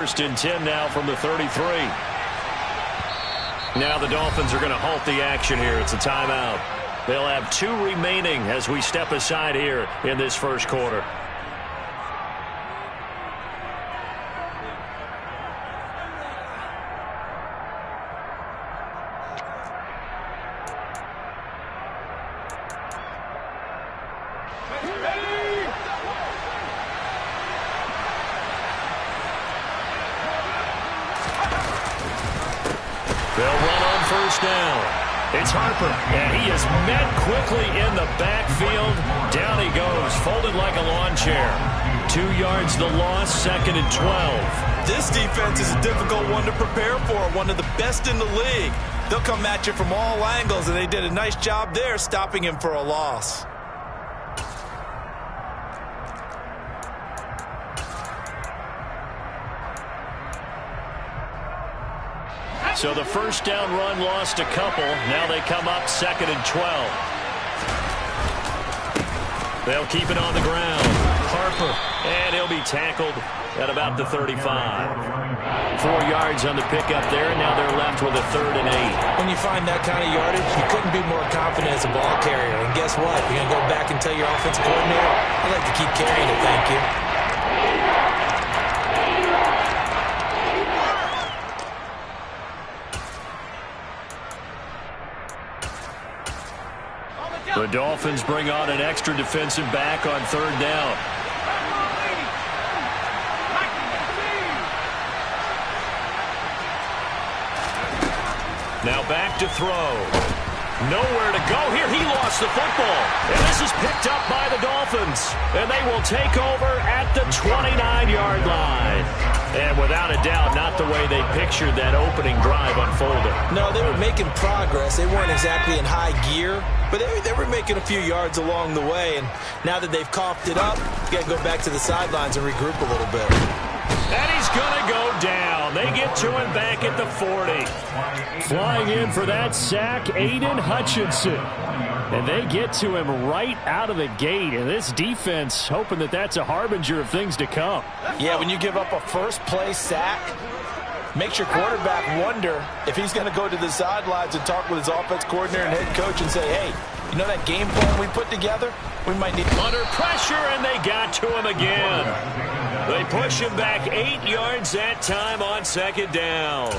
First and 10 now from the 33. Now the Dolphins are going to halt the action here. It's a timeout. They'll have 2 remaining as we step aside here in this first quarter. They'll run on first down. It's Harper, and he is met quickly in the backfield. Down he goes, folded like a lawn chair. 2 yards the loss, 2nd and 12. This defense is a difficult one to prepare for, one of the best in the league. They'll come at you from all angles, and they did a nice job there stopping him for a loss. So the first down run lost a couple. Now they come up 2nd and 12. They'll keep it on the ground. Harper, and he'll be tackled at about the 35. 4 yards on the pickup there, and now they're left with a 3rd and 8. When you find that kind of yardage, you couldn't be more confident as a ball carrier. And guess what? You're going to go back and tell your offensive coordinator, I'd like to keep carrying it, thank you. The Dolphins bring on an extra defensive back on 3rd down. Now back to throw. Nowhere to go here. He lost the football. And this is picked up by the Dolphins. And they will take over at the 29-yard line. And without a doubt, not the way they pictured that opening drive unfolding. No, they were making progress. They weren't exactly in high gear, but they were making a few yards along the way. And now that they've coughed it up, you got to go back to the sidelines and regroup a little bit. And he's going to go down. They get to him back at the 40. Flying in for that sack, Aiden Hutchinson. And they get to him right out of the gate. And this defense hoping that that's a harbinger of things to come. Yeah, when you give up a first-play sack, makes your quarterback wonder if he's going to go to the sidelines and talk with his offense coordinator and head coach and say, hey, you know that game plan we put together? We might need... Under pressure, and they got to him again. They push him back 8 yards that time on 2nd down.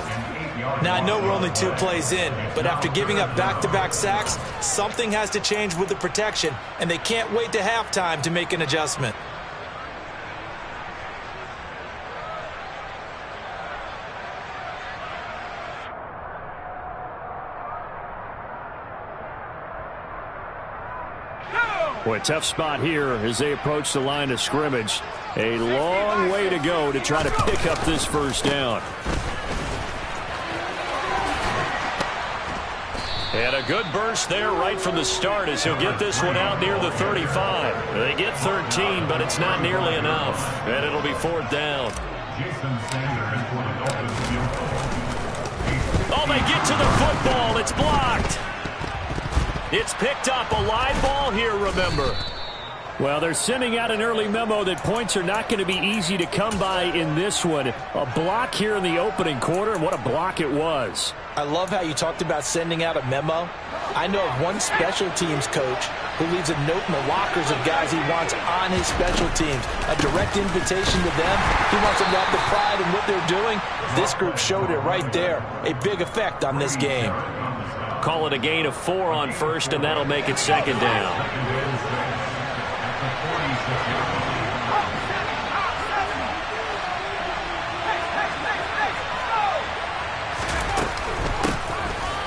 Now, I know we're only 2 plays in, but after giving up back-to-back sacks, something has to change with the protection, and they can't wait to halftime to make an adjustment. Boy, tough spot here as they approach the line of scrimmage. A long way to go to try to pick up this first down. And a good burst there right from the start as he'll get this one out near the 35. They get 13, but it's not nearly enough. And it'll be 4th down. Oh, they get to the football. It's blocked. It's picked up. A live ball here, remember. Well, they're sending out an early memo that points are not going to be easy to come by in this one. A block here in the opening quarter, and what a block it was. I love how you talked about sending out a memo. I know of one special teams coach who leaves a note in the lockers of guys he wants on his special teams. A direct invitation to them. He wants them to have the pride in what they're doing. This group showed it right there. A big effect on this game. Call it a gain of 4 on first, and that'll make it 2nd down.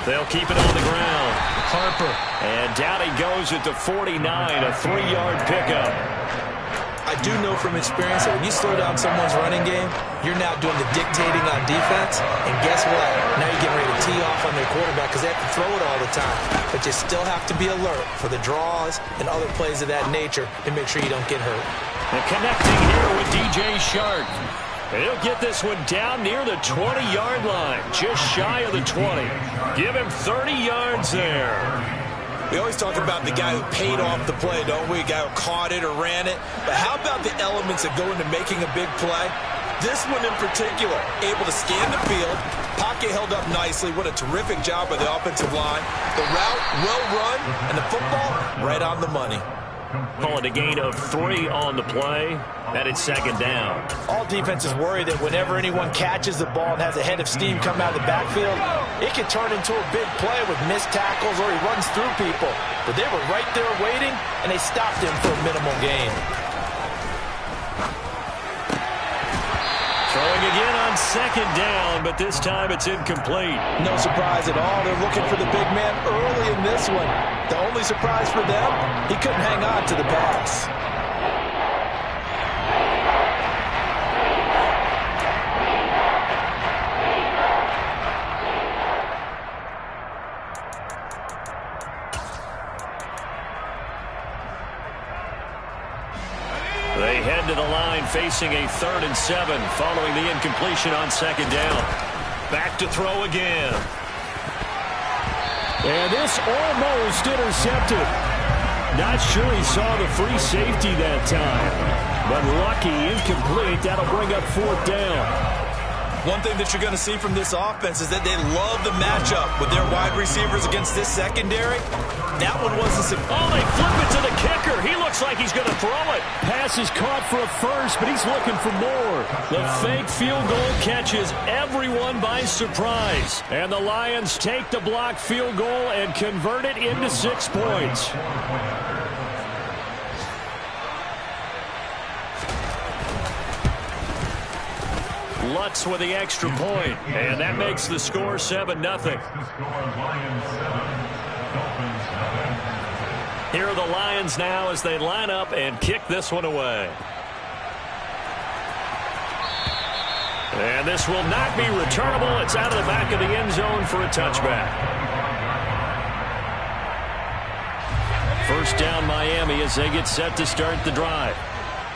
They'll keep it on the ground. Harper. And down he goes at the 49, a 3-yard pickup. I do know from experience that when you slow down someone's running game, you're now doing the dictating on defense. And guess what? Now you're getting ready to tee off on their quarterback because they have to throw it all the time. But you still have to be alert for the draws and other plays of that nature to make sure you don't get hurt. And connecting here with DJ Shark. And he'll get this one down near the 20-yard line, just shy of the 20. Give him 30 yards there. We always talk about the guy who paid off the play, don't we? A guy who caught it or ran it. But how about the elements that go into making a big play? This one in particular, able to scan the field. Pocket held up nicely. What a terrific job by the offensive line. The route, well run, and the football right on the money. Call it a gain of 3 on the play. That is second down. All defenses worry that whenever anyone catches the ball and has a head of steam come out of the backfield, it can turn into a big play with missed tackles or he runs through people. But they were right there waiting, and they stopped him for a minimal gain. Throwing again on second down, but this time it's incomplete. No surprise at all. They're looking for the big man early in this one. The only surprise for them, he couldn't hang on to the pass. They head to the line facing a 3rd and 7 following the incompletion on second down. Back to throw again. And this almost intercepted. Not sure he saw the free safety that time. But lucky, incomplete. That'll bring up 4th down. One thing that you're going to see from this offense is that they love the matchup with their wide receivers against this secondary. That one wasn't... Oh, they flip it to the kicker. He looks like he's going to throw it. Pass is caught for a first, but he's looking for more. The fake field goal catches everyone by surprise. And the Lions take the blocked field goal and convert it into 6 points. Lutz with the extra point, and that makes the score 7-0. Here are the Lions now as they line up and kick this one away. And this will not be returnable. It's out of the back of the end zone for a touchback. First down Miami as they get set to start the drive.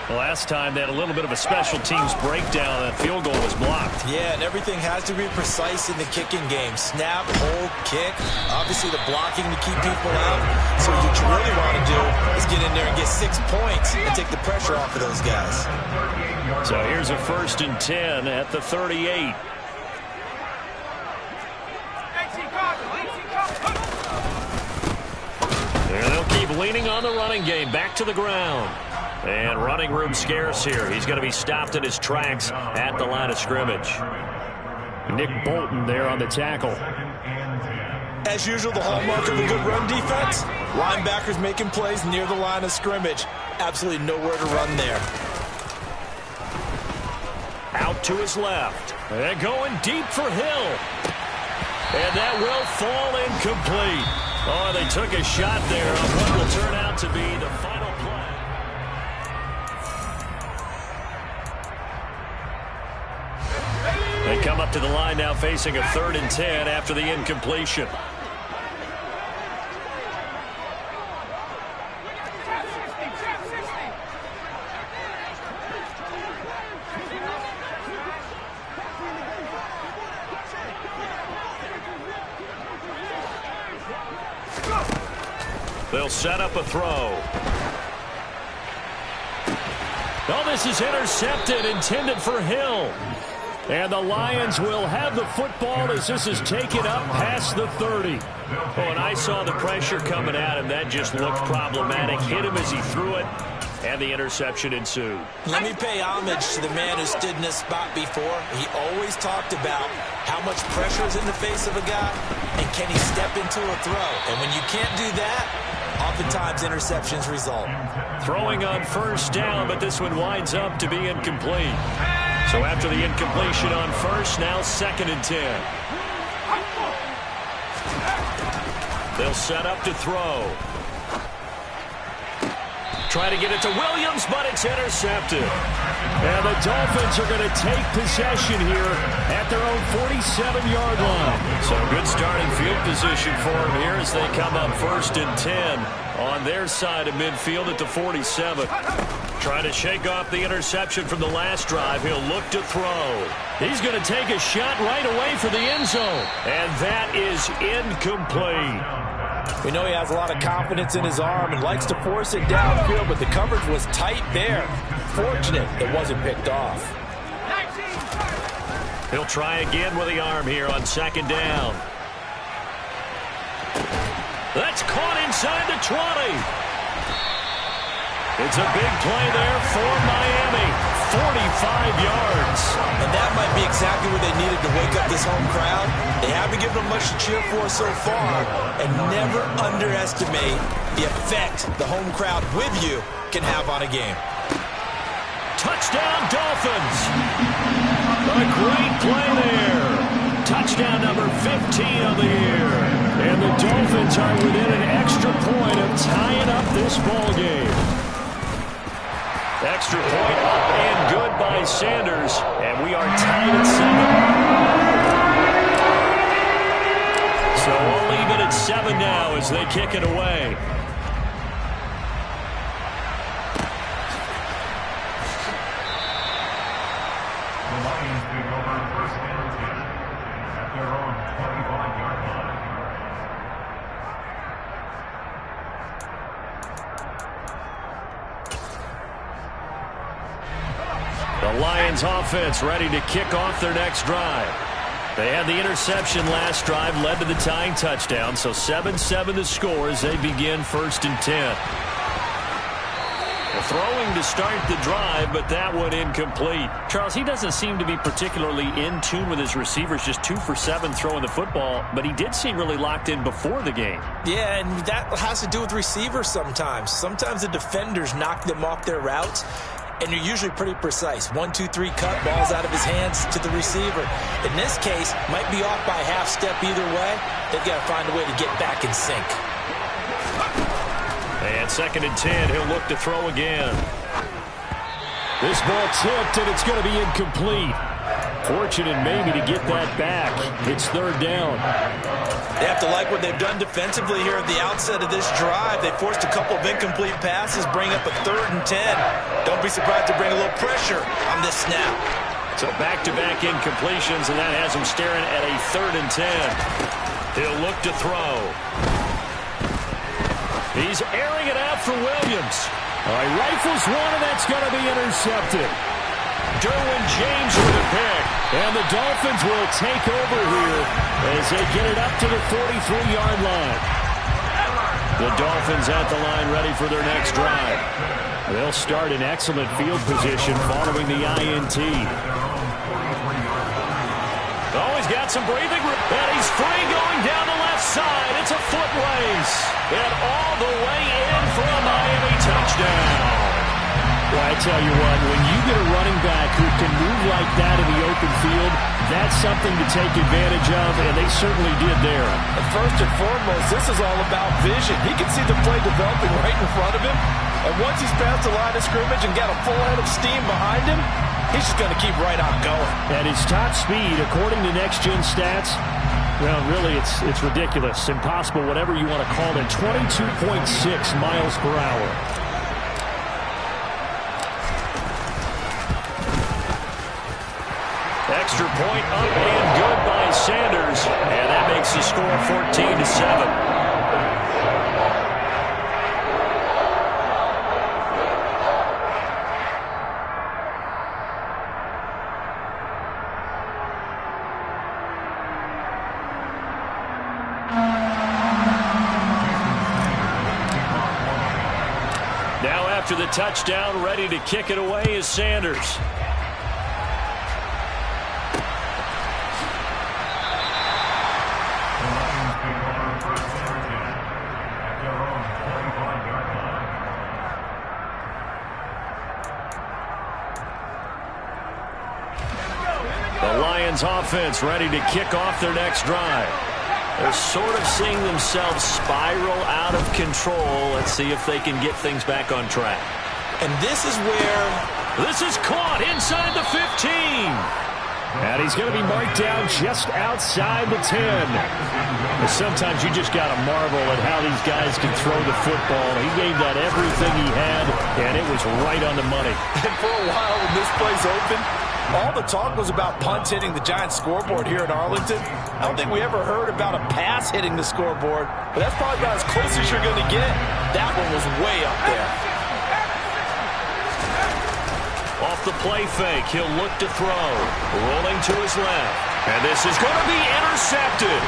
Last time they had a little bit of a special teams breakdown. That field goal was blocked. Yeah, and everything has to be precise in the kicking game. Snap, hold, kick. Obviously the blocking to keep people out. So what you really want to do is get in there and get 6 points and take the pressure off of those guys. So here's a 1st and 10 at the 38. And they'll keep leaning on the running game. Back to the ground. And running room scarce here. He's going to be stopped in his tracks at the line of scrimmage. Nick Bolton there on the tackle. As usual, the hallmark of a good run defense, linebackers making plays near the line of scrimmage. Absolutely nowhere to run there. Out to his left. And going deep for Hill. And that will fall incomplete. Oh, they took a shot there on what will turn out to be the final play. They come up to the line now facing a 3rd and 10 after the incompletion. They'll set up a throw. Oh, this is intercepted, intended for Hill. And the Lions will have the football as this is taken up past the 30. Oh, and I saw the pressure coming at him. That just looked problematic. Hit him as he threw it, and the interception ensued. Let me pay homage to the man who stood in this spot before. He always talked about how much pressure is in the face of a guy, and can he step into a throw. And when you can't do that, oftentimes interceptions result. Throwing on 1st down, but this one winds up to be incomplete. So after the incompletion on 1st, now 2nd and 10. They'll set up to throw. Try to get it to Williams, but it's intercepted. And the Dolphins are going to take possession here at their own 47-yard line. So good starting field position for them here as they come up 1st and 10 on their side of midfield at the 47. Trying to shake off the interception from the last drive. He'll look to throw. He's going to take a shot right away for the end zone. And that is incomplete. We know he has a lot of confidence in his arm and likes to force it downfield, but the coverage was tight there. Fortunate it wasn't picked off. He'll try again with the arm here on second down. That's caught inside the 20. It's a big play there for Miami. 45 yards. And that might be exactly what they needed to wake up this home crowd. They haven't given them much to cheer for so far. And never underestimate the effect the home crowd with you can have on a game. Touchdown, Dolphins. A great play there. Touchdown number 15 of the year. And the Dolphins are within an extra point of tying up this ball game. Extra point up and good by Sanders. And we are tied at 7. So we'll leave it at 7 now as they kick it away. The Lions offense ready to kick off their next drive. They had the interception last drive, led to the tying touchdown, so 7-7 the score as they begin 1st and 10. Well, throwing to start the drive, but that one incomplete. Charles, he doesn't seem to be particularly in tune with his receivers, just 2 for 7 throwing the football, but he did seem really locked in before the game. Yeah, and that has to do with receivers sometimes. Sometimes the defenders knock them off their routes, and you're usually pretty precise. 1, 2, 3 cut, ball's out of his hands to the receiver. In this case, might be off by a half step either way. They've got to find a way to get back in sync. And 2nd and 10, he'll look to throw again. This ball tipped, and it's going to be incomplete. Fortunate maybe to get that back. It's 3rd down. They have to like what they've done defensively here at the outset of this drive. They forced a couple of incomplete passes, bring up a 3rd and 10. Don't be surprised to bring a little pressure on this snap. So back-to-back incompletions, and that has him staring at a 3rd and 10. He'll look to throw. He's airing it out for Williams. All right, rifles one, and that's going to be intercepted. Derwin James with a pick. And the Dolphins will take over here as they get it up to the 43-yard line. The Dolphins at the line ready for their next drive. They'll start in excellent field position following the INT. Oh, he's got some breathing room. And he's free going down the left side. It's a foot race. And all the way in for a Miami touchdown. Well, I tell you what, when you get a running back who can move like that in the open field, that's something to take advantage of, and they certainly did there. And first and foremost, this is all about vision. He can see the play developing right in front of him, and once he's past the line of scrimmage and got a full head of steam behind him, he's just going to keep right on going. At his top speed, according to next-gen stats, well, really, it's ridiculous, impossible, whatever you want to call it, 22.6 miles per hour. Extra point up and good by Sanders. And that makes the score 14-7. Now after the touchdown, ready to kick it away is Sanders. Offense ready to kick off their next drive. They're sort of seeing themselves spiral out of control. Let's see if they can get things back on track. And this is where... This is caught inside the 15. And he's going to be marked down just outside the 10. Sometimes you just got to marvel at how these guys can throw the football. He gave that everything he had, and it was right on the money. And for a while when this play's open, all the talk was about punts hitting the Giants scoreboard here in Arlington. I don't think we ever heard about a pass hitting the scoreboard, but that's probably about as close as you're going to get. That one was way up there. off the play fake. He'll look to throw. Rolling to his left. And this is going to be intercepted.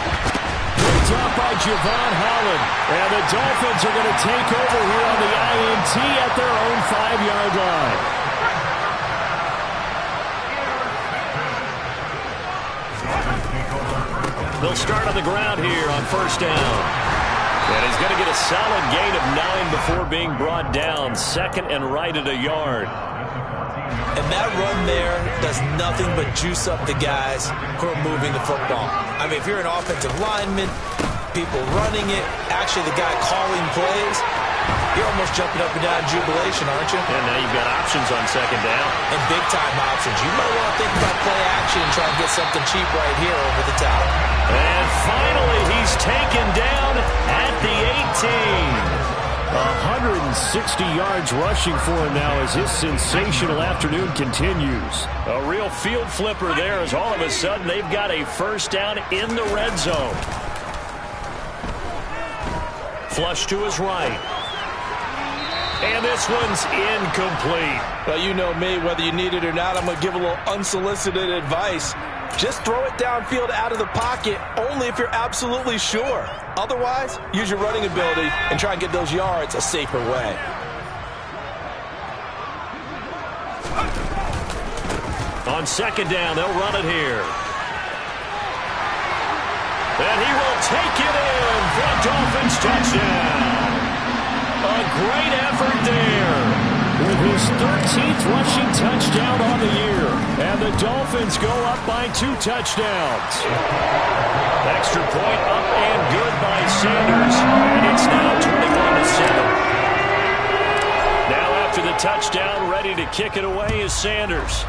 Picked off by Javon Holland. And the Dolphins are going to take over here on the INT at their own 5-yard line. They'll start on the ground here on first down. And he's going to get a solid gain of 9 before being brought down. Second and right at a yard. And that run there does nothing but juice up the guys who are moving the football. I mean, if you're an offensive lineman, people running it, actually the guy calling plays, you're almost jumping up and down in jubilation, aren't you? And now you've got options on second down. And big-time options. You might want to think about play action and try and get something cheap right here over the top. And finally, he's taken down at the 18. 160 yards rushing for him now as his sensational afternoon continues. A real field flipper there as all of a sudden they've got a first down in the red zone. Flush to his right. And this one's incomplete. Well, you know me, whether you need it or not, I'm going to give a little unsolicited advice. Just throw it downfield out of the pocket only if you're absolutely sure. Otherwise, use your running ability and try and get those yards a safer way. On second down, they'll run it here. And he will take it in for a Dolphins touchdown. A great effort there. With his 13th rushing touchdown on the year. And the Dolphins go up by 2 touchdowns. Extra point up and good by Sanders. And it's now 21-7. Now after the touchdown, ready to kick it away is Sanders.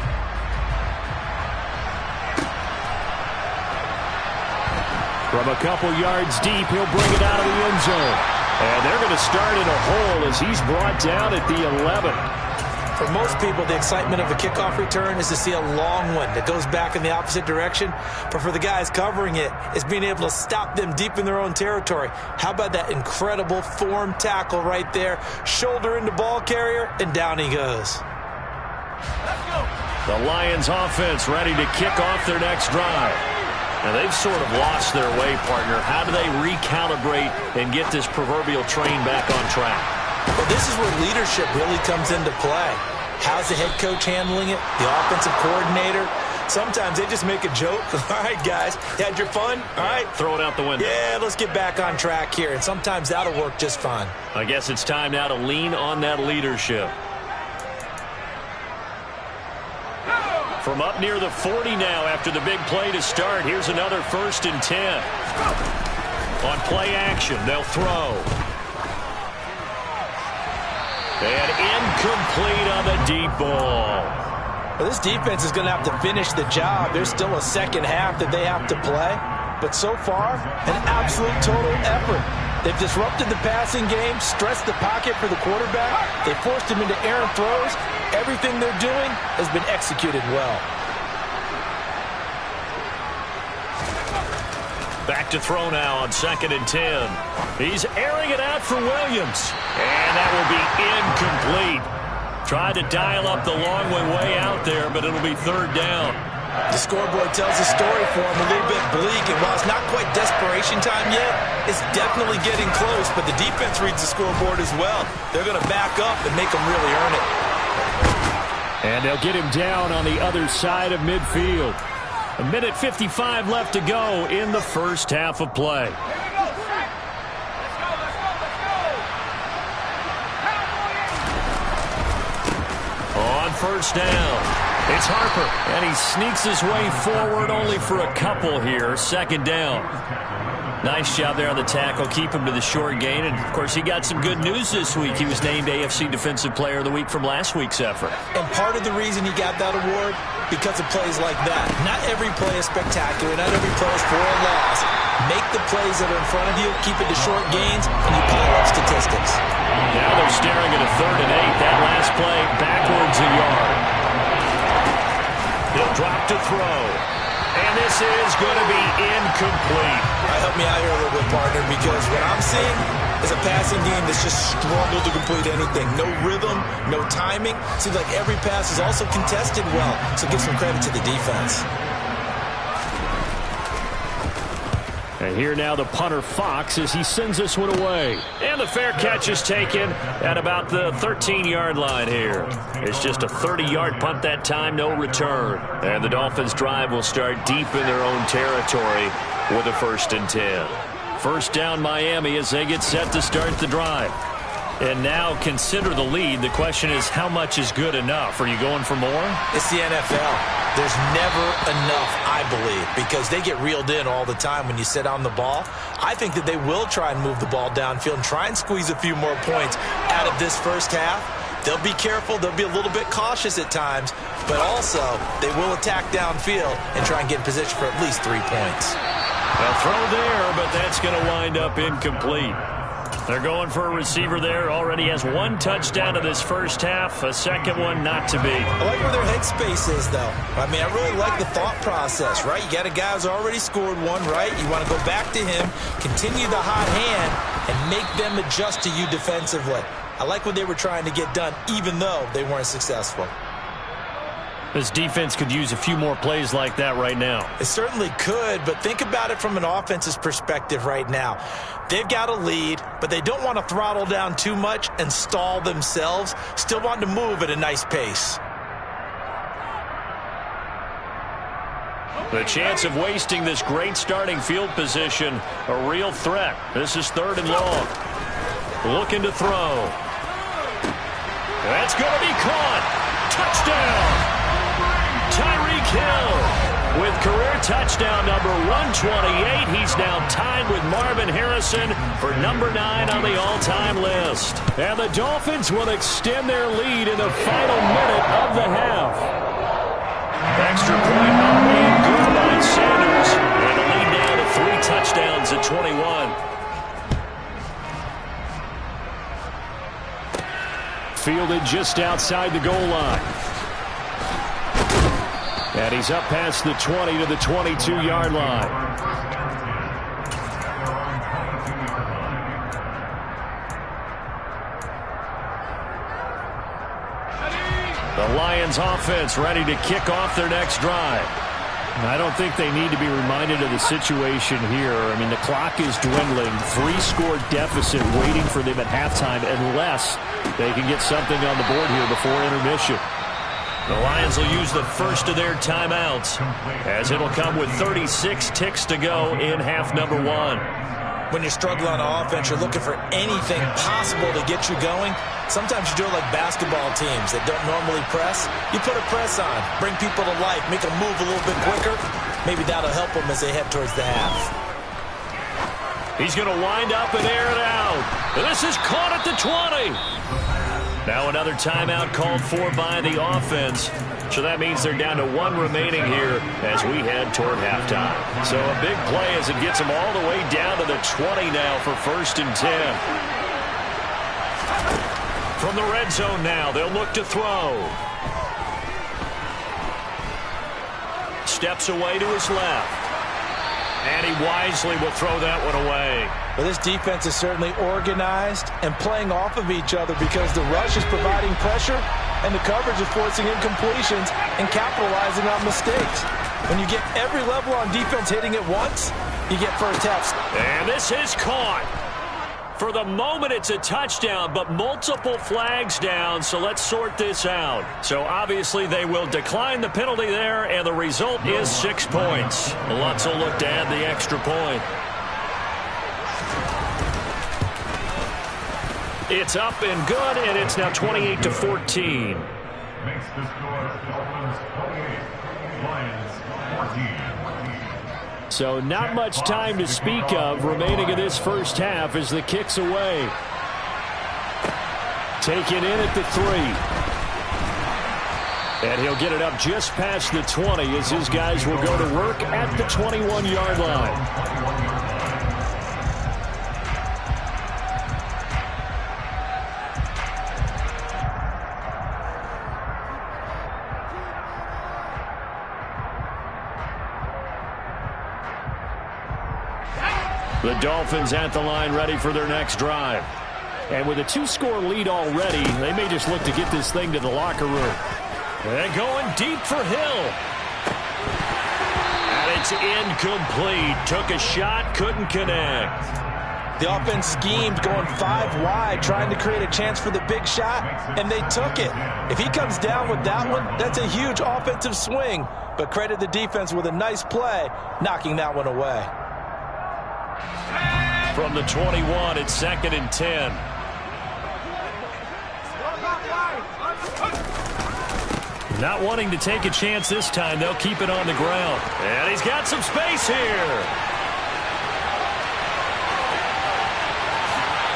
From a couple yards deep, he'll bring it out of the end zone. And they're going to start in a hole as he's brought down at the 11. For most people, the excitement of a kickoff return is to see a long one that goes back in the opposite direction. But for the guys covering it, it's being able to stop them deep in their own territory. How about that incredible form tackle right there? Shoulder into ball carrier, and down he goes. The Lions offense ready to kick off their next drive. Now, they've sort of lost their way, partner. How do they recalibrate and get this proverbial train back on track? Well, this is where leadership really comes into play. How's the head coach handling it? The offensive coordinator? Sometimes they just make a joke. All right, guys, you had your fun? All right. Throw it out the window. Yeah, let's get back on track here. And sometimes that'll work just fine. I guess it's time now to lean on that leadership. From up near the 40 now after the big play to start. Here's another 1st and 10. On play action, they'll throw. And incomplete on the deep ball. Well, this defense is going to have to finish the job. There's still a second half that they have to play. But so far, an absolute total effort. They've disrupted the passing game, stressed the pocket for the quarterback. They forced him into errant throws. Everything they're doing has been executed well. Back to throw now on 2nd and 10. He's airing it out for Williams. And that will be incomplete. Tried to dial up the long way out there, but it'll be 3rd down. The scoreboard tells a story for him, a little bit bleak, and while it's not quite desperation time yet, it's definitely getting close, but the defense reads the scoreboard as well. They're going to back up and make them really earn it. And they'll get him down on the other side of midfield. 1:55 left to go in the first half of play. On first down. It's Harper, and he sneaks his way forward only for a couple here. 2nd down. Nice job there on the tackle. Keep him to the short gain. And, of course, he got some good news this week. He was named AFC Defensive Player of the Week from last week's effort. And part of the reason he got that award, because of plays like that. Not every play is spectacular. Not every play is for a loss. Make the plays that are in front of you, keep it to short gains, and you pile up statistics. Now they're staring at a 3rd and 8. That last play, backwards a yard. He'll drop to throw. And this is going to be incomplete. Help me out here a little bit, partner, because what I'm seeing, is a passing game that's just struggled to complete anything. No rhythm, no timing. Seems like every pass is also contested well, so give some credit to the defense. And here now the punter Fox as he sends this one away. And the fair catch is taken at about the 13-yard line here. It's just a 30-yard punt that time, no return. And the Dolphins' drive will start deep in their own territory with a 1st and 10. First down Miami as they get set to start the drive. And now consider the lead. The question is, how much is good enough? Are you going for more? It's the NFL. There's never enough, I believe, because they get reeled in all the time when you sit on the ball. I think that they will try and move the ball downfield and try and squeeze a few more points out of this first half. They'll be careful. They'll be a little bit cautious at times, but also they will attack downfield and try and get in position for at least 3 points. A throw there, but that's going to wind up incomplete. They're going for a receiver there. Already has 1 touchdown in this first half. A second one not to be. I like where their headspace is, though. I mean, I really like the thought process, right? You got a guy who's already scored one, right? You want to go back to him, continue the hot hand, and make them adjust to you defensively. I like what they were trying to get done, even though they weren't successful. This defense could use a few more plays like that right now. It certainly could, but think about it from an offense's perspective right now. They've got a lead, but they don't want to throttle down too much and stall themselves. Still want to move at a nice pace. The chance of wasting this great starting field position, a real threat. This is 3rd and long. Looking to throw. That's going to be caught. Touchdown. Tyreek Hill with career touchdown number 128. He's now tied with Marvin Harrison for number 9 on the all-time list. And the Dolphins will extend their lead in the final minute of the half. Extra point not being good by Sanders. And the lead now to 3 touchdowns at 21. Fielded just outside the goal line. And he's up past the 20 to the 22-yard line. The Lions offense ready to kick off their next drive. I don't think they need to be reminded of the situation here. I mean, the clock is dwindling. 3-score deficit waiting for them at halftime unless they can get something on the board here before intermission. The Lions will use the first of their timeouts as it'll come with 36 ticks to go in half number 1. When you're struggling on offense, you're looking for anything possible to get you going. Sometimes you do it like basketball teams that don't normally press. You put a press on, bring people to life, make them move a little bit quicker. Maybe that'll help them as they head towards the half. He's going to wind up and air it out. And this is caught at the 20. Now another timeout called for by the offense. So that means they're down to 1 remaining here as we head toward halftime. So a big play as it gets them all the way down to the 20 now for 1st and 10. From the red zone now, they'll look to throw. Steps away to his left. And he wisely will throw that one away. Well, this defense is certainly organized and playing off of each other because the rush is providing pressure and the coverage is forcing incompletions and capitalizing on mistakes. When you get every level on defense hitting it once, you get first half. And this is caught. For the moment, it's a touchdown, but multiple flags down, so let's sort this out. So obviously they will decline the penalty there, and the result is 6 points. Lutz will look to add the extra point. It's up and good, and it's now 28-14. Makes the score Dolphins 28, Lions 14. So not much time to speak of remaining in this first half as the kick's away. Taken in at the 3. And he'll get it up just past the 20 as his guys will go to work at the 21-yard line. The Dolphins at the line ready for their next drive. And with a 2-score lead already, they may just look to get this thing to the locker room. And going deep for Hill. And it's incomplete. Took a shot, couldn't connect. The offense schemed, going 5 wide, trying to create a chance for the big shot, and they took it. If he comes down with that one, that's a huge offensive swing. But credit the defense with a nice play, knocking that one away. From the 21, it's 2nd and 10. Not wanting to take a chance this time, they'll keep it on the ground. And he's got some space here.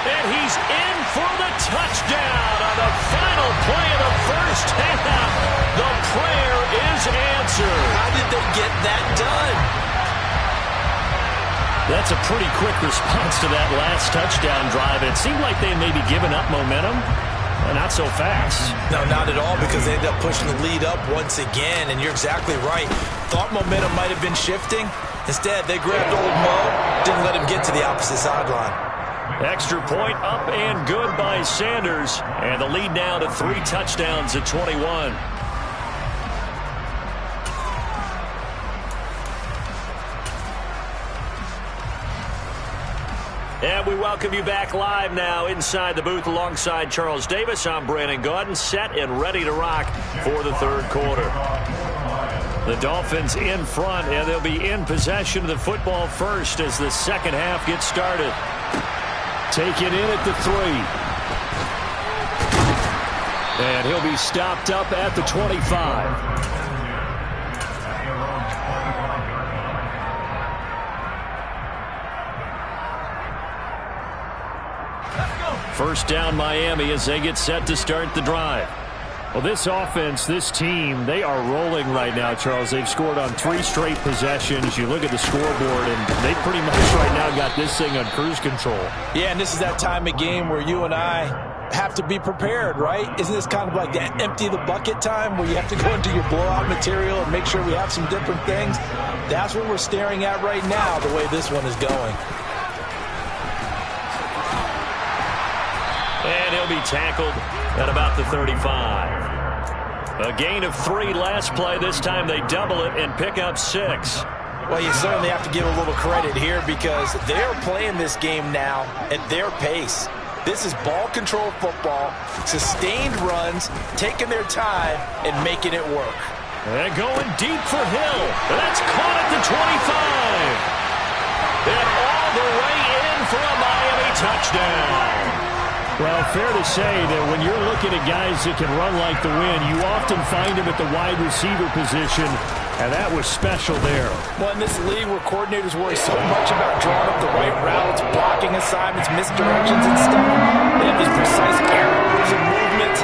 And he's in for the touchdown on the final play of the first half. The prayer is answered. How did they get that done? That's a pretty quick response to that last touchdown drive. It seemed like they may be giving up momentum. Not so fast. No, not at all, because they ended up pushing the lead up once again, and you're exactly right. Thought momentum might have been shifting. Instead, they grabbed old Mo, didn't let him get to the opposite sideline. Extra point up and good by Sanders. And the lead now to 3 touchdowns at 21. And we welcome you back live now inside the booth alongside Charles Davis. I'm Brandon Gaudin, set and ready to rock for the third quarter. The Dolphins in front, and they'll be in possession of the football first as the second half gets started. Take it in at the 3. And he'll be stopped up at the 25. First down Miami as they get set to start the drive. Well, this offense, this team, they are rolling right now, Charles. They've scored on 3 straight possessions. You look at the scoreboard, and they pretty much right now got this thing on cruise control. Yeah, and this is that time of game where you and I have to be prepared, right? Isn't this kind of like that empty the bucket time where you have to go into your blowout material and make sure we have some different things? That's what we're staring at right now, the way this one is going. And he'll be tackled at about the 35. A gain of 3 last play. This time they double it and pick up 6. Well, you certainly have to give a little credit here because they're playing this game now at their pace. This is ball control football, sustained runs, taking their time and making it work. And going deep for Hill. That's caught at the 25. And all the way in for a Miami touchdown. Well, fair to say that when you're looking at guys that can run like the wind, you often find them at the wide receiver position, and that was special there. Well, in this league where coordinators worry so much about drawing up the right routes, blocking assignments, misdirections and stuff, they have these precise errors and movements.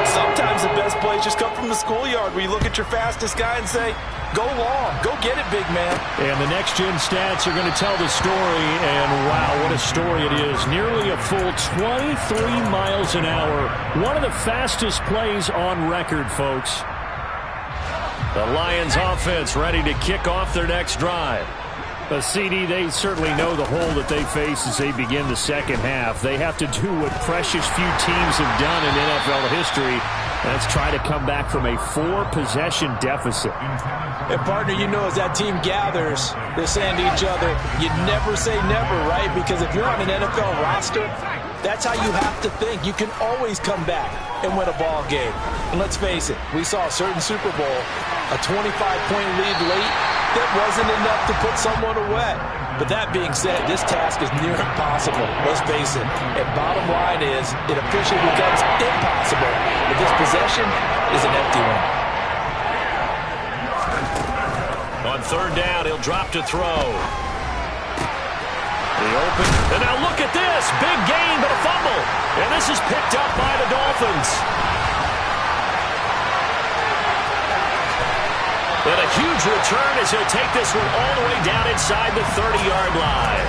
Sometimes the best plays just come from the schoolyard where you look at your fastest guy and say, go long, go get it, big man. And the next-gen stats are going to tell the story, and wow, what a story it is. Nearly a full 23 miles an hour. One of the fastest plays on record, folks. The Lions offense ready to kick off their next drive. But CD, they certainly know the hole that they face as they begin the second half. They have to do what precious few teams have done in NFL history. That's try to come back from a 4-possession deficit. And, partner, you know as that team gathers, they're saying to each other, you never say never, right? Because if you're on an NFL roster, that's how you have to think. You can always come back and win a ball game. And let's face it, we saw a certain Super Bowl, a 25-point lead late, that wasn't enough to put someone away. But that being said, this task is near impossible. Let's face it. And bottom line is, it officially becomes impossible if this possession is an empty one. On third down, he'll drop to throw. The open. And now look at this. Big gain, but a fumble. And this is picked up by the Dolphins. And a huge return as he'll take this one all the way down inside the 30-yard line.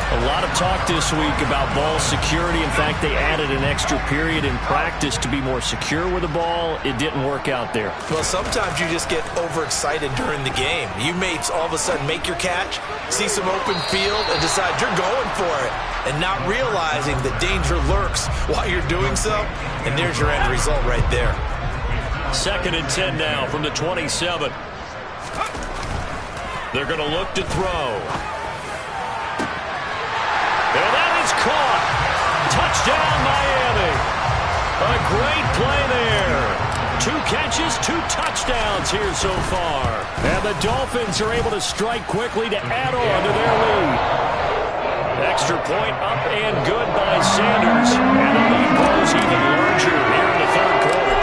A lot of talk this week about ball security. In fact, they added an extra period in practice to be more secure with the ball. It didn't work out there. Well, sometimes you just get overexcited during the game. You may all of a sudden make your catch, see some open field, and decide you're going for it, and not realizing the danger lurks while you're doing so. And there's your end result right there. 2nd and 10 now from the 27. They're going to look to throw. And that is caught. Touchdown, Miami. A great play there. 2 catches, 2 touchdowns here so far. And the Dolphins are able to strike quickly to add on to their lead. Extra point up and good by Sanders. And the lead grows even larger here in the 3rd quarter.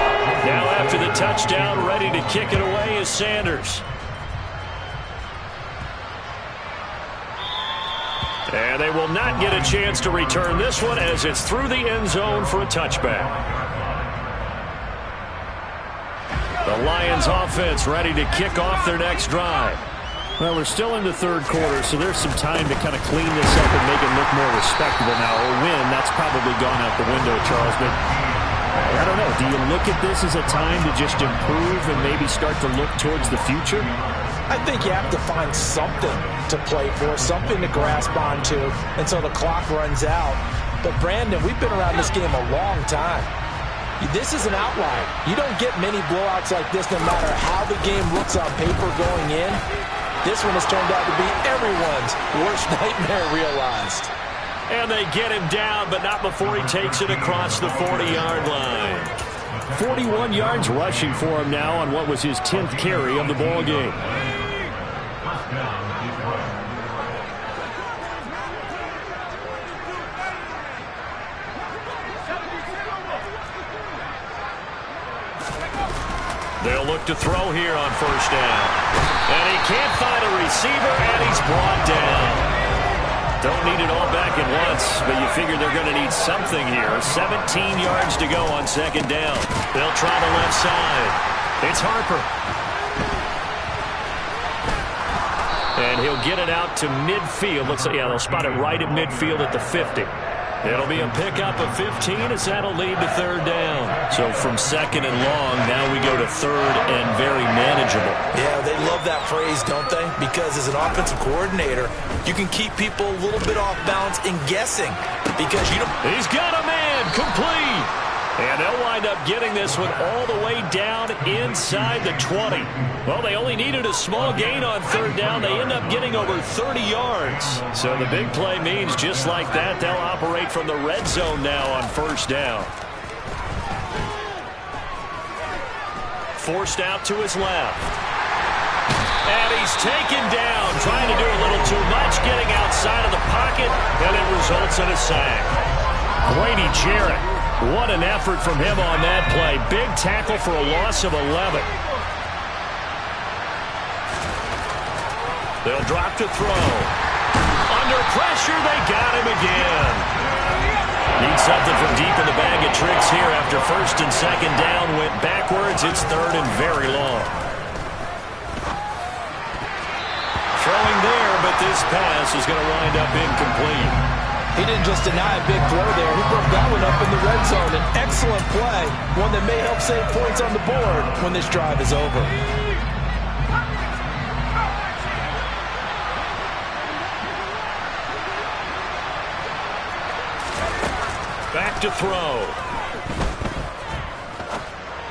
Now after the touchdown, ready to kick it away is Sanders. And they will not get a chance to return this one as it's through the end zone for a touchback. The Lions offense ready to kick off their next drive. Well, we're still in the 3rd quarter, so there's some time to kind of clean this up and make it look more respectable now. A win, that's probably gone out the window, Charles. But I don't know. Do you look at this as a time to just improve and maybe start to look towards the future? I think you have to find something to play for, something to grasp onto until the clock runs out. But, Brandon, we've been around this game a long time. This is an outlier. You don't get many blowouts like this no matter how the game looks on paper going in. This one has turned out to be everyone's worst nightmare realized. And they get him down, but not before he takes it across the 40-yard line. 41 yards rushing for him now on what was his 10th carry of the ball game. They'll look to throw here on 1st down. And he can't find a receiver, and he's brought down. Don't need it all back at once, but you figure they're going to need something here. 17 yards to go on 2nd down. They'll try the left side. It's Harper. And he'll get it out to midfield. Looks like, yeah, they'll spot it right at midfield at the 50. It'll be a pickup of 15 as that'll lead to 3rd down. So from 2nd and long, now we go to 3rd and very manageable. Yeah, they love that phrase, don't they? Because as an offensive coordinator, you can keep people a little bit off balance and guessing. Because you don't... He's got a man, complete. And they'll wind up getting this one all the way down inside the 20. Well, they only needed a small gain on 3rd down. They end up getting over 30 yards. So the big play means just like that, they'll operate from the red zone now on 1st down. Forced out to his left. And he's taken down, trying to do a little too much, getting outside of the pocket, and it results in a sack. Grady Jarrett. What an effort from him on that play. Big tackle for a loss of 11. They'll drop to throw. Under pressure, they got him again. Need something from deep in the bag of tricks here after 1st and 2nd down. Went backwards. It's 3rd and very long. Throwing there, but this pass is going to wind up incomplete. He didn't just deny a big throw there. He broke that one up in the red zone. An excellent play, one that may help save points on the board when this drive is over. Back to throw.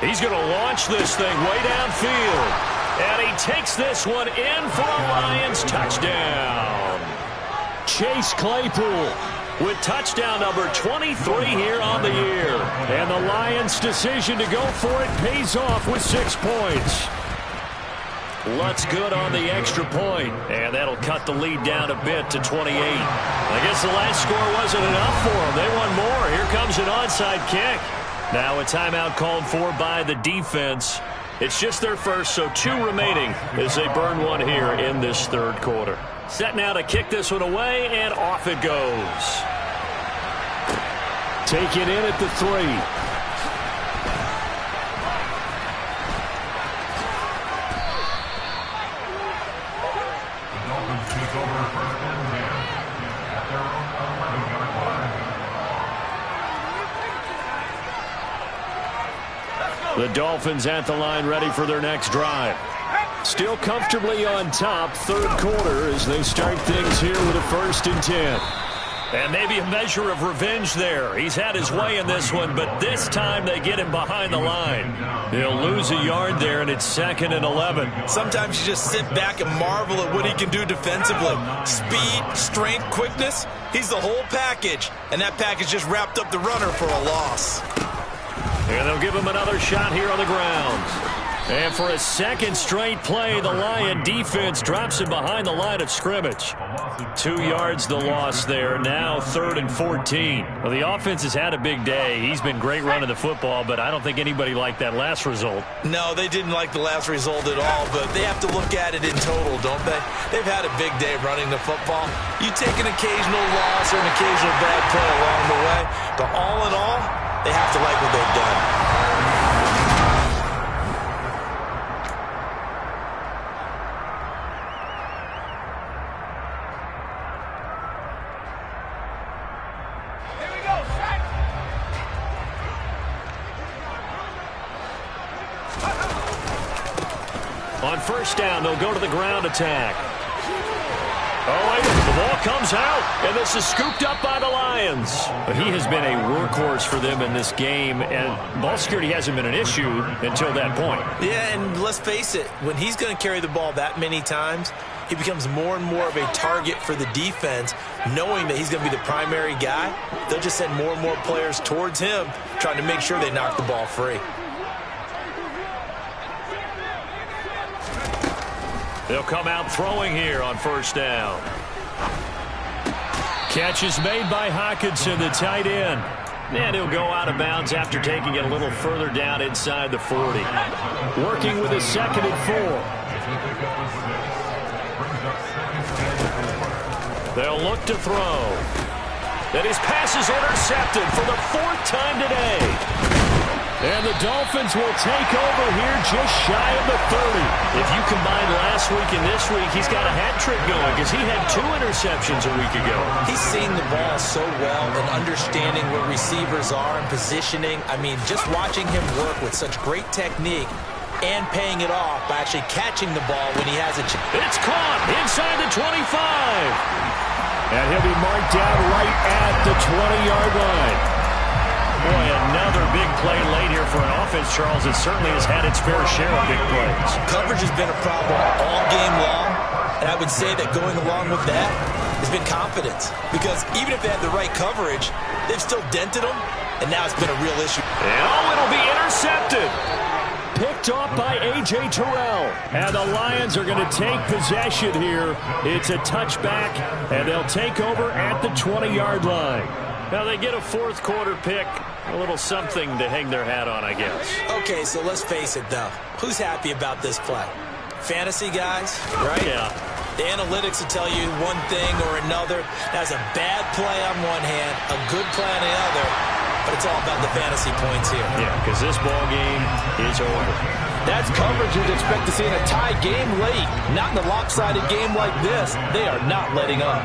He's going to launch this thing way downfield. And he takes this one in for a Lions touchdown. Chase Claypool with touchdown number 23 here on the year. And the Lions' decision to go for it pays off with 6 points. Lutz good on the extra point, and that'll cut the lead down a bit to 28. I guess the last score wasn't enough for them. They want more. Here comes an onside kick. Now a timeout called for by the defense. It's just their first, so 2 remaining as they burn one here in this 3rd quarter. Set now to kick this one away, and off it goes. Take it in at the 3. The Dolphins take over 1st and 10 at their The Dolphins at the line ready for their next drive. Still comfortably on top, third quarter as they start things here with a 1st and 10. And maybe a measure of revenge there. He's had his way in this one, but this time they get him behind the line. He'll lose a yard there, and it's 2nd and 11. Sometimes you just sit back and marvel at what he can do defensively. Speed, strength, quickness, he's the whole package. And that package just wrapped up the runner for a loss. And they'll give him another shot here on the ground. And for a second straight play, the Lion defense drops him behind the line of scrimmage. 2 yards the loss there. Now 3rd and 14. Well, the offense has had a big day. He's been great running the football, but I don't think anybody liked that last result. No, they didn't like the last result at all, but they have to look at it in total, don't they? They've had a big day running the football. You take an occasional loss or an occasional bad play along the way, but all in all, they have to like what they've done. On 1st down, they'll go to the ground attack. Oh, the ball comes out, and this is scooped up by the Lions. But he has been a workhorse for them in this game, and ball security hasn't been an issue until that point. Yeah, and let's face it, when he's going to carry the ball that many times, he becomes more and more of a target for the defense, knowing that he's going to be the primary guy. They'll just send more and more players towards him, trying to make sure they knock the ball free. They'll come out throwing here on 1st down. Catch is made by Hockenson, the tight end. And he'll go out of bounds after taking it a little further down inside the 40. Working with a 2nd and 4. They'll look to throw. And his pass is intercepted for the 4th time today. And the Dolphins will take over here just shy of the 30. If you combine last week and this week, he's got a hat trick going because he had 2 interceptions a week ago. He's seeing the ball so well and understanding where receivers are and positioning. I mean, just watching him work with such great technique and paying it off by actually catching the ball when he has a chance. It's caught inside the 25. And he'll be marked down right at the 20-yard line. Boy, another big play late here for an offense, Charles. It certainly has had its fair share of big plays. Coverage has been a problem all game long, and I would say that going along with that has been confidence. Because even if they had the right coverage, they've still dented them, and now it's been a real issue. And it'll be intercepted. Picked off by A.J. Terrell. And the Lions are going to take possession here. It's a touchback, and they'll take over at the 20-yard line. Now they get a 4th quarter pick, a little something to hang their hat on, I guess. Okay, so let's face it, though. Who's happy about this play? Fantasy guys, right? Yeah. The analytics will tell you one thing or another. That's a bad play on one hand, a good play on the other, but it's all about the fantasy points here. Yeah, because this ball game is over. That's coverage you'd expect to see in a tie game late. Not in a lopsided game like this. They are not letting up.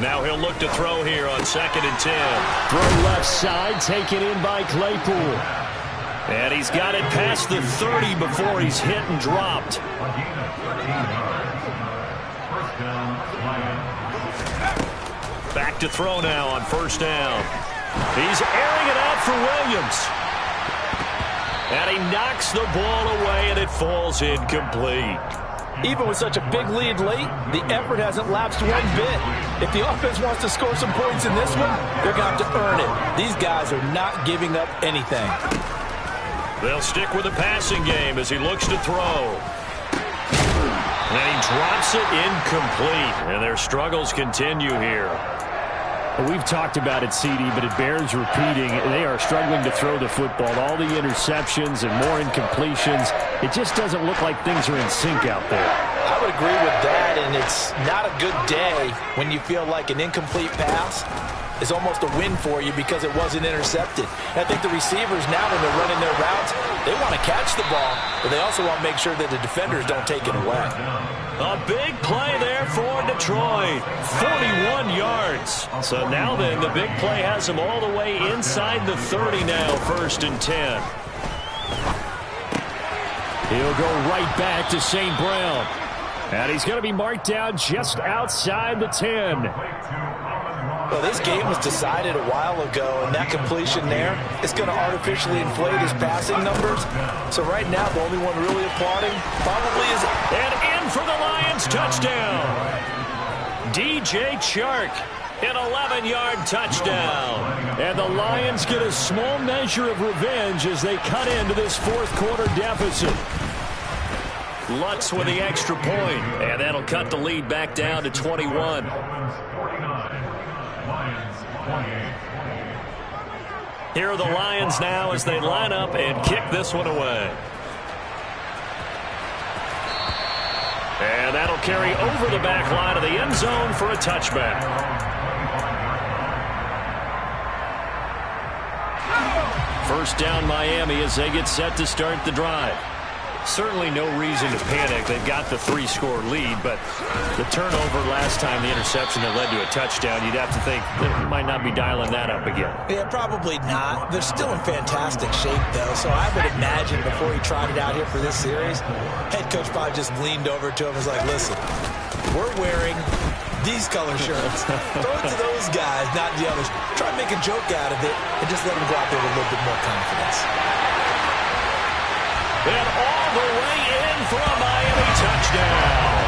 Now he'll look to throw here on 2nd and 10. Throw left side, taken in by Claypool. And he's got it past the 30 before he's hit and dropped. Back to throw now on 1st down. He's airing it out for Williams. And he knocks the ball away, and it falls incomplete. Even with such a big lead late, the effort hasn't lapsed one bit. If the offense wants to score some points in this one, they're going to have to earn it. These guys are not giving up anything. They'll stick with the passing game as he looks to throw. And he drops it incomplete. And their struggles continue here. We've talked about it, CD, but it bears repeating. They are struggling to throw the football. All the interceptions and more incompletions. It just doesn't look like things are in sync out there. I would agree with that, and it's not a good day when you feel like an incomplete pass is almost a win for you because it wasn't intercepted. And I think the receivers now, when they're running their routes, they want to catch the ball, but they also want to make sure that the defenders don't take it away. A big play there for Detroit. 41 yards. So now then, the big play has them all the way inside the 30 now, 1st and 10. He'll go right back to St. Brown. And he's going to be marked down just outside the 10. Well, this game was decided a while ago, and that completion there is going to artificially inflate his passing numbers. So right now, the only one really applauding probably is... And in for the Lions touchdown. DJ Chark, an 11-yard touchdown. And the Lions get a small measure of revenge as they cut into this 4th quarter deficit. Lutz with the extra point, and that'll cut the lead back down to 21. Here are the Lions now as they line up and kick this one away. And that'll carry over the back line of the end zone for a touchback. First down Miami as they get set to start the drive. Certainly no reason to panic. They've got the 3-score lead, but the turnover last time, the interception that led to a touchdown, you'd have to think they might not be dialing that up again. Yeah, probably not. They're still in fantastic shape, though, so I would imagine before he tried it out here for this series, head coach probably just leaned over to him and was like, listen, we're wearing these color shirts. Throw it to those guys, not the others. Try and make a joke out of it and just let them go out there with a little bit more confidence. And all the way in for a Miami touchdown.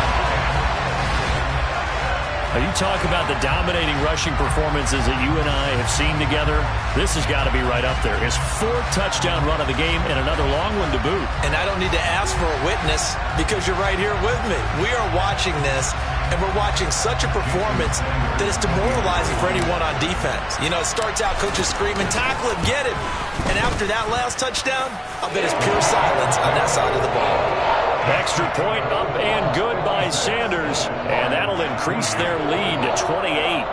Now you talk about the dominating rushing performances that you and I have seen together. This has got to be right up there. His 4th touchdown run of the game and another long one to boot. And I don't need to ask for a witness because you're right here with me. We are watching this, and we're watching such a performance that it's demoralizing for anyone on defense. You know, it starts out coaches screaming, tackle him, get him. And after that last touchdown, I'll bet it's pure silence on that side of the ball. Extra point up and good by Sanders, and that'll increase their lead to 28.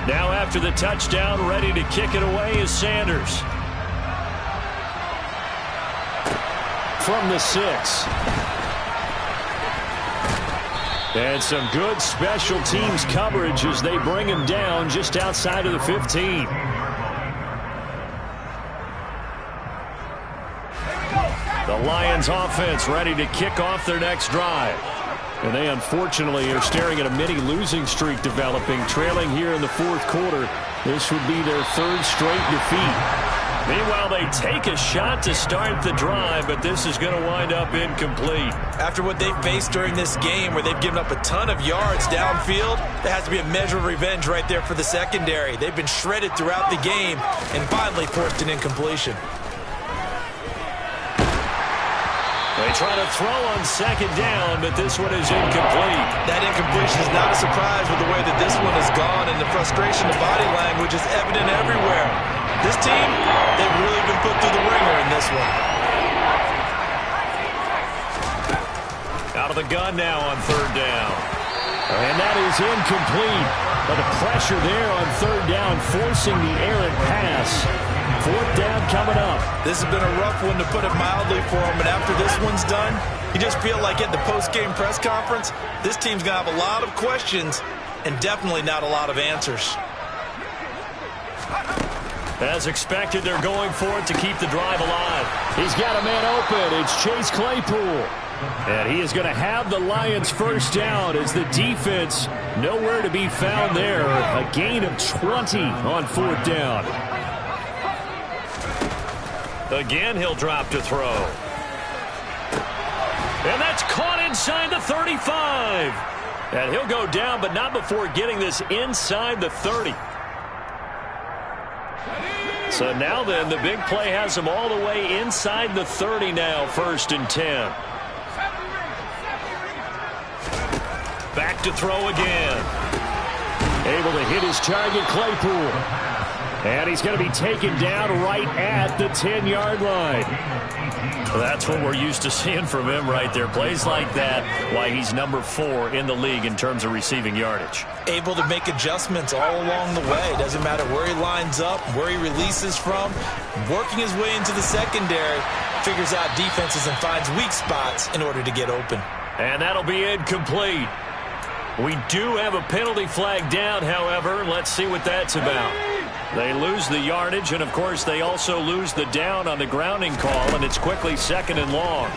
Now after the touchdown, ready to kick it away is Sanders. From the 6. And some good special teams coverage as they bring him down just outside of the 15. The Lions offense ready to kick off their next drive. And they unfortunately are staring at a mini losing streak developing, trailing here in the 4th quarter. This would be their 3rd straight defeat. Meanwhile, they take a shot to start the drive, but this is going to wind up incomplete. After what they've faced during this game where they've given up a ton of yards downfield, there has to be a measure of revenge right there for the secondary. They've been shredded throughout the game and finally forced an incompletion. They try to throw on 2nd down, but this one is incomplete. That incompletion is not a surprise with the way that this one has gone, and the frustration of body language is evident everywhere. This team, they've really been put through the ringer in this one. Out of the gun now on 3rd down. And that is incomplete. But the pressure there on 3rd down, forcing the errant pass. 4th down coming up. This has been a rough one, to put it mildly, for him. And after this one's done, you just feel like at the post-game press conference, this team's going to have a lot of questions and definitely not a lot of answers. As expected, they're going for it to keep the drive alive. He's got a man open. It's Chase Claypool. And he is going to have the Lions 1st down as the defense nowhere to be found there. A gain of 20 on 4th down. Again, he'll drop to throw. And that's caught inside the 35. And he'll go down, but not before getting this inside the 30. So now then, the big play has them all the way inside the 30 now, 1st and 10. Back to throw again. Able to hit his target, Claypool. And he's going to be taken down right at the 10-yard line. That's what we're used to seeing from him right there. Plays like that, why he's number 4 in the league in terms of receiving yardage. Able to make adjustments all along the way. Doesn't matter where he lines up, where he releases from. Working his way into the secondary. Figures out defenses and finds weak spots in order to get open. And that'll be incomplete. We do have a penalty flag down, however. Let's see what that's about. They lose the yardage, and, of course, they also lose the down on the grounding call, and it's quickly 2nd and long.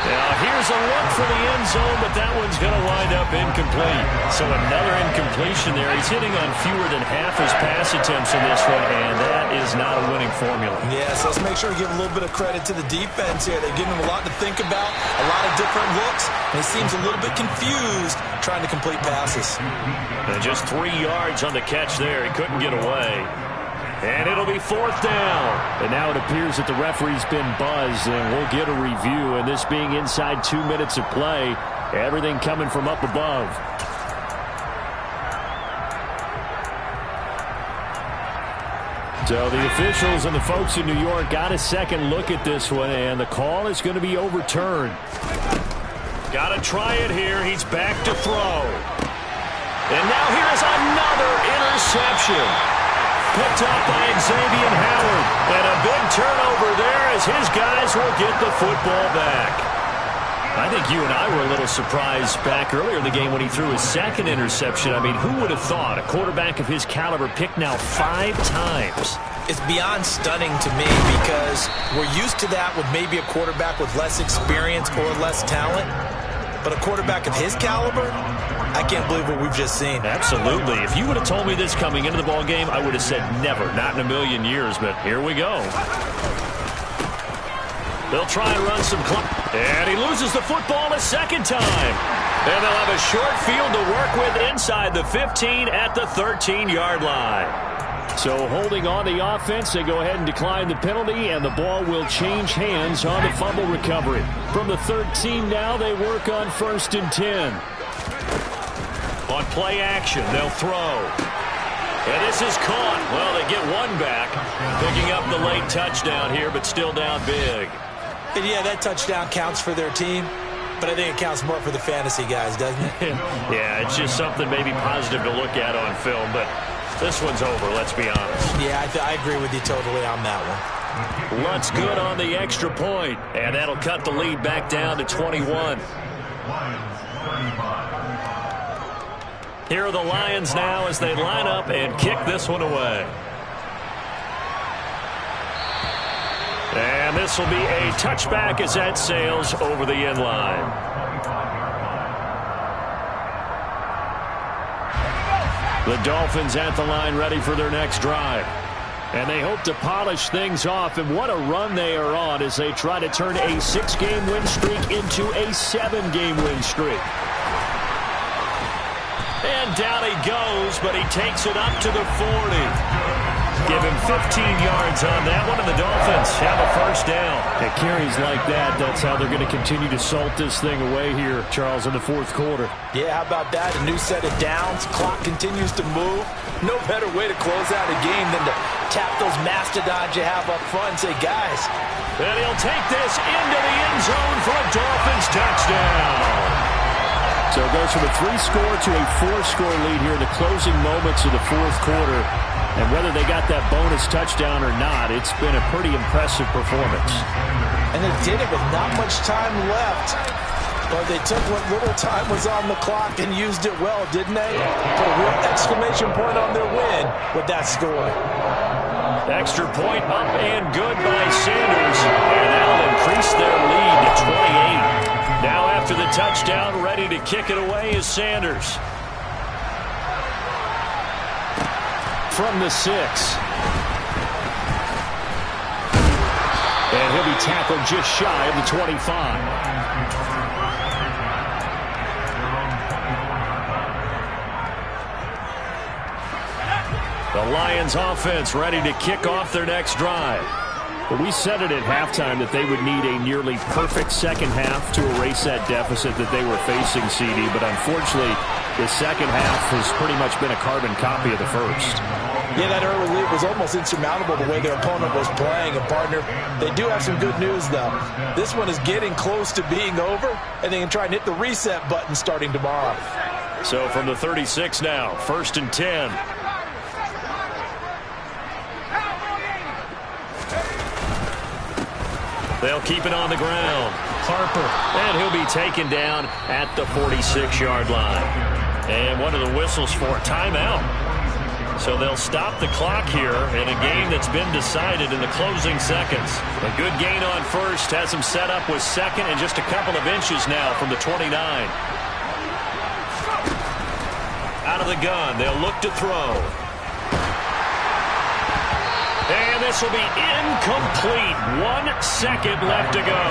Now, here's a look for the end zone, but that one's going to wind up incomplete. So another incompletion there. He's hitting on fewer than half his pass attempts in this one, and that is not a winning formula. Yes, let's make sure we give a little bit of credit to the defense here. They've given him a lot to think about, a lot of different looks, and he seems a little bit confused trying to complete passes. And just 3 yards on the catch there. He couldn't get away. And it'll be 4th down. And now it appears that the referee's been buzzed, and we'll get a review. And this being inside 2 minutes of play, everything coming from up above. So the officials and the folks in New York got a second look at this one, and the call is going to be overturned. Got to try it here. He's back to throw. And now here's another interception. Picked up by Xavier Howard. And a big turnover there as his guys will get the football back. I think you and I were a little surprised back earlier in the game when he threw his 2nd interception. I mean, who would have thought a quarterback of his caliber picked now 5 times? It's beyond stunning to me because we're used to that with maybe a quarterback with less experience or less talent. But a quarterback of his caliber, I can't believe what we've just seen. Absolutely. If you would have told me this coming into the ball game, I would have said never, not in a million years, but here we go. They'll try and run some clock. And he loses the football a 2nd time. And they'll have a short field to work with inside the 15 at the 13-yard line. So holding on the offense, they go ahead and decline the penalty, and the ball will change hands on the fumble recovery. From the 13 now, they work on 1st and 10. On play action, they'll throw. And this is caught. Well, they get one back, picking up the late touchdown here, but still down big. And yeah, that touchdown counts for their team, but I think it counts more for the fantasy guys, doesn't it? Yeah, it's just something maybe positive to look at on film, but this one's over, let's be honest. Yeah, I agree with you totally on that one. Lutz good on the extra point, and that'll cut the lead back down to 21. Here are the Lions now as they line up and kick this one away. And this will be a touchback as that sails over the end line. The Dolphins at the line ready for their next drive. And they hope to polish things off, and what a run they are on as they try to turn a 6-game win streak into a 7-game win streak. And down he goes, but he takes it up to the 40. Give him 15 yards on that one, and the Dolphins have a 1st down. At carries like that, that's how they're going to continue to salt this thing away here, Charles, in the 4th quarter. Yeah, how about that? A new set of downs. Clock continues to move. No better way to close out a game than to tap those mastodons you have up front and say, guys. And he'll take this into the end zone for a Dolphins touchdown. So it goes from a 3-score to a 4-score lead here in the closing moments of the 4th quarter. And whether they got that bonus touchdown or not, it's been a pretty impressive performance. And they did it with not much time left. But they took what little time was on the clock and used it well, didn't they? Put a real exclamation point on their win with that score. Extra point up and good by Sanders. And that'll increase their lead to 28. Now after the touchdown, ready to kick it away is Sanders. From the 6. And he'll be tackled just shy of the 25. The The Lions offense ready to kick off their next drive. Well, we said it at halftime that they would need a nearly perfect second half to erase that deficit that they were facing, CD. But unfortunately, the second half has pretty much been a carbon copy of the first. Yeah, that early lead was almost insurmountable the way their opponent was playing. And, partner, they do have some good news, though. This one is getting close to being over, and they can try and hit the reset button starting tomorrow. So from the 36 now, 1st and 10. They'll keep it on the ground. Harper, and he'll be taken down at the 46-yard line. And one of the whistles for a timeout. So they'll stop the clock here in a game that's been decided in the closing seconds. A good gain on first has him set up with second and just a couple of inches now from the 29. Out of the gun, they'll look to throw. And this will be incomplete. 1 second left to go.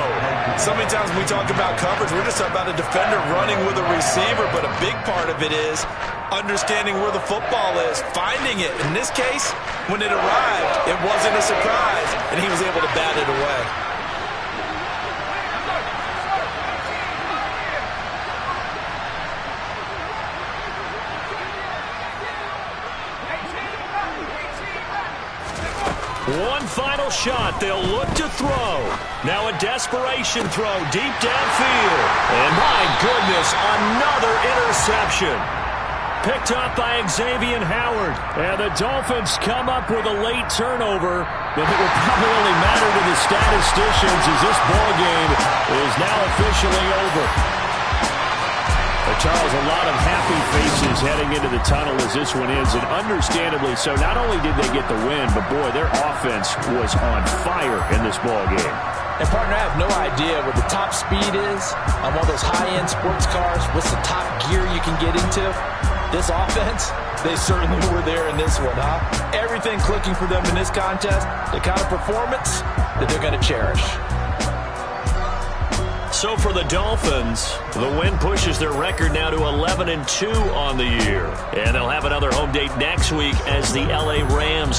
So many times when we talk about coverage, we're just talking about a defender running with a receiver, but a big part of it is understanding where the football is, finding it. In this case, when it arrived, it wasn't a surprise, and he was able to bat it away. One final shot. They'll look to throw. Now a desperation throw deep downfield. And my goodness, another interception. Picked up by Xavier Howard. And the Dolphins come up with a late turnover, but it will probably only matter to the statisticians as this ball game is now officially over. Charles, a lot of happy faces heading into the tunnel as this one ends, and understandably so. Not only did they get the win, but boy, their offense was on fire in this ball game. And, partner, I have no idea what the top speed is on one of those high-end sports cars. What's the top gear you can get into? This offense, they certainly were there in this one, huh? Everything clicking for them in this contest, the kind of performance that they're going to cherish. So for the Dolphins, the win pushes their record now to 11-2 on the year. And they'll have another home date next week as the LA Rams